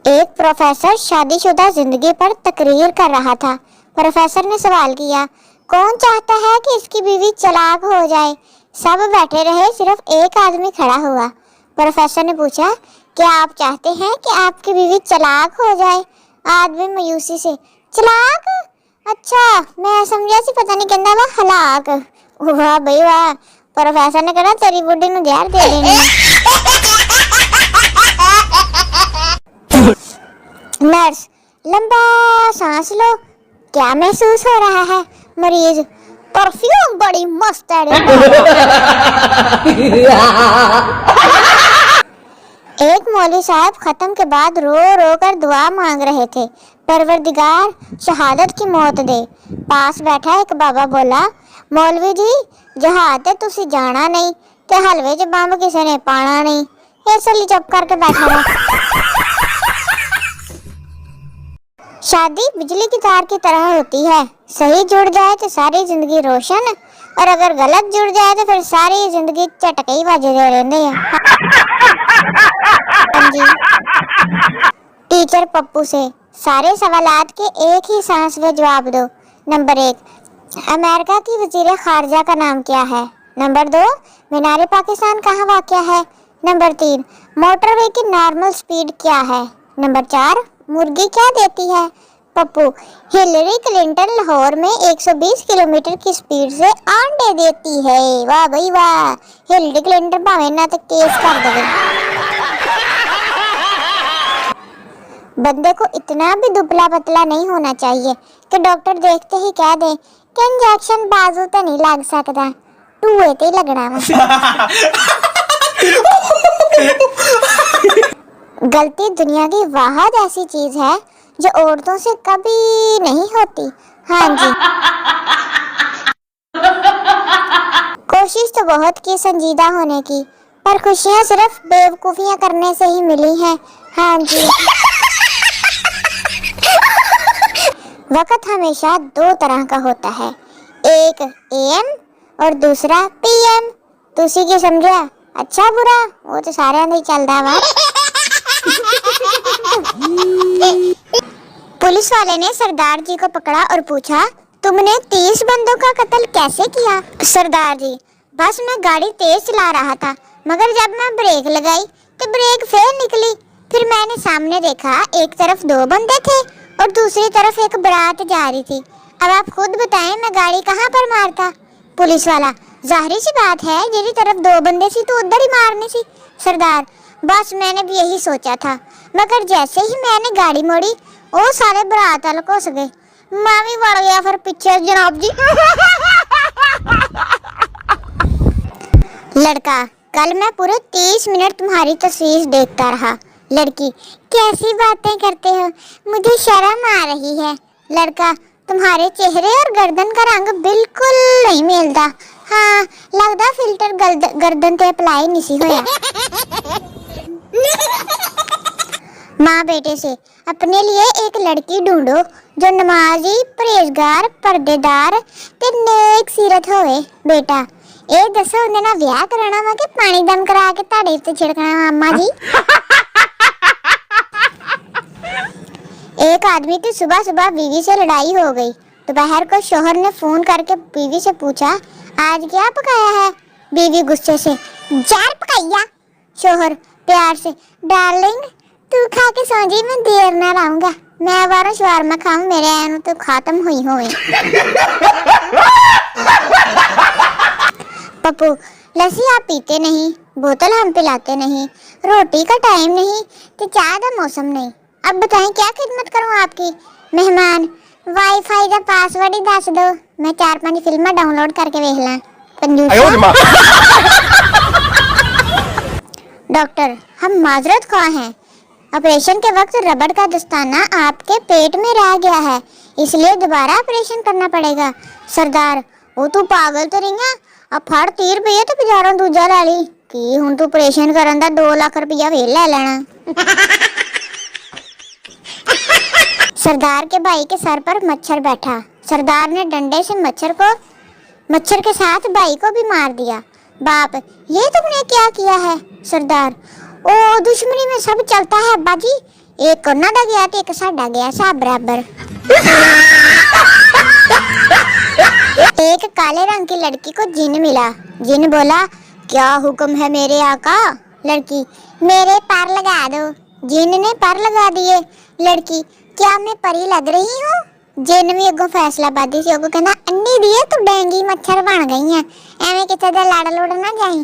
एक प्रोफेसर शादीशुदा जिंदगी पर तकरीर कर रहा था। प्रोफेसर ने सवाल किया, कौन चाहता है कि इसकी बीवी तलाक हो जाए? सब बैठे रहे, सिर्फ एक आदमी खड़ा हुआ। प्रोफेसर ने पूछा, क्या आप चाहते हैं कि आपकी बीवी तलाक हो जाए? आदमी मायूसी से, तलाक? अच्छा, मैं समझा सी पता नहीं कहना वा हलाक। वाह भाई वाह। प्रोफेसर ने कहा, तेरी बुड्ढी नु जहर दे देनी। नर्स, लंबा सांस लो, क्या महसूस हो रहा है? मरीज, परफ्यूम बड़ी मस्त है। एक मौलवी साहब खत्म के बाद रो रो कर दुआ मांग रहे थे, परवरदिगार शहादत की मौत दे। पास बैठा एक बाबा बोला, मौलवी जी जहाते तुसी जाना नहीं ते हलवे च बंब किसी ने पाना नहीं, इसलिए चुप करके बैठा रहा। शादी बिजली की तार की तरह होती है, सही जुड़ जाए तो सारी जिंदगी रोशन, और अगर गलत जुड़ जाए तो फिर सारी जिंदगी झटके ही बजदे रहंदे हैं। टीचर पप्पू से, सारे सवालात के एक ही सांस में जवाब दो। नंबर 1, अमेरिका की वजीर खारजा का नाम क्या है? नंबर 2, मीनार पाकिस्तान कहाँ वाक़या है? नंबर 3, मोटरवे की नॉर्मल स्पीड क्या है? नंबर 4, मुर्गी क्या देती है? पप्पू, हिलरी क्लिंटन लाहौर में 120 किलोमीटर की स्पीड से अंडे देती है। वाह भाई वाह। हिलरी क्लिंटन भावे ना तो केस कर देवे। बंदे को इतना भी दुबला पतला नहीं होना चाहिए कि डॉक्टर देखते ही कह दे कि इंजेक्शन बाजू तो नहीं लग सकता, टूए ते लगना वा। गलती दुनिया की वाहद ऐसी चीज है जो औरतों से कभी नहीं होती। हाँ जी। कोशिश तो बहुत की संजीदा होने की, पर खुशियाँ सिर्फ बेवकूफियाँ करने से ही मिली हैं। हाँ जी। वक्त हमेशा दो तरह का होता है, एक AM और दूसरा PM। तुसी की समझा? अच्छा बुरा वो तो सारे नहीं चलता वा। पुलिस वाले ने सरदार जी को पकड़ा और पूछा, तुमने 30 बंदों का कत्ल कैसे किया? सरदार जी, बस मैं गाड़ी तेज चला रहा था, मगर जब मैं ब्रेक लगाई तो ब्रेक फेल निकली। फिर मैंने सामने देखा, एक तरफ 2 बंदे थे और दूसरी तरफ एक बारात जा रही थी। अब आप खुद बताएं मैं गाड़ी कहाँ पर मारता? पुलिस वाला, जाहिर सी बात है, जिस तरफ 2 बंदे सी तो उधर ही मारनी सी। सरदार, बस मैंने भी यही सोचा था, मगर जैसे ही मैंने गाड़ी मोड़ी वो सारे बारात वाले घुस गए, मैं भी बढ़ गया फिर पीछे। जनाब जी। लड़का, कल मैं पूरे 30 मिनट तुम्हारी तस्वीर देखता रहा। लड़की, कैसी बातें करते हो, मुझे शर्म आ रही है। लड़का, तुम्हारे चेहरे और गर्दन का रंग बिल्कुल नहीं मिलता। हाँ, लगता फिल्टर गर्दन ते अप्लाई नहीं होया। माँ बेटे से, अपने लिए एक लड़की ढूंढो जो नमाजी, परहेजगार, पर्देदार ते नेक सीरत होवे। बेटा, ए दसो उन्हें ना ब्याह कराना वा कि पानी दम करा के ताड़े ते छिड़कना? अम्मा जी। एक आदमी की सुबह सुबह बीवी से लड़ाई हो गई। दोपहर को शोहर ने फोन करके बीवी से पूछा, आज क्या पकाया है? बीवी गुस्से से, जार पकाइया। शोहर प्यार से, डार्लिंग तू खा के सो जी, मैं देर ना लाऊंगा, मैं बार शवारमा खाऊं, मेरे आने तो खत्म हुई होवे। पप्पू, लस्सी आप पीते नहीं, बोतल हम पिलाते नहीं, रोटी का टाइम नहीं तो चाय का मौसम नहीं। अब बताएं क्या खिदमत करूं आपकी? मेहमान, वाईफाई का पासवर्ड ही दस दो, मैं 4-5 फिल्में डाउनलोड करके देख ला। कंजूस। डॉक्टर, हम माजरत ख्वाह हैं, ऑपरेशन के वक्त रबड़ का दस्ताना आपके पेट में रह गया है, इसलिए दोबारा ऑपरेशन करना पड़ेगा। सरदार, वो तू पागल तो नहीं है? अब फड़ 30 रुपये तो बाजारों दूजा ला ली कि हुण तू ऑपरेशन करन दा 2 लाख रुपया वे ले लेना। सरदार के भाई के सर पर मच्छर बैठा। सरदार ने डंडे से मच्छर के साथ भाई को भी मार दिया। बाप, ये तुमने क्या किया है? सरदार, ओ दुश्मनी में सब चलता है बाजी, एक ਉਹਨਾਂ ਦਾ ਗਿਆ ਤੇ ਇੱਕ ਸਾਡਾ ਗਿਆ, ਹਿਸਾਬ बराबर। एक काले रंग की लड़की को जिन मिला। जिन बोला, क्या हुक्म है मेरे आका? लड़की, मेरे पर लगा दो। जिन ने पर लगा दिए। लड़की, क्या मैं परी लग रही हूँ? जिन भी अगों फैसलाबादी सी, अगों कहना, अन्नी दिए तू डेंगी मच्छर बन गई है, एवें किसी दा लड़ लुड़ ना जाई।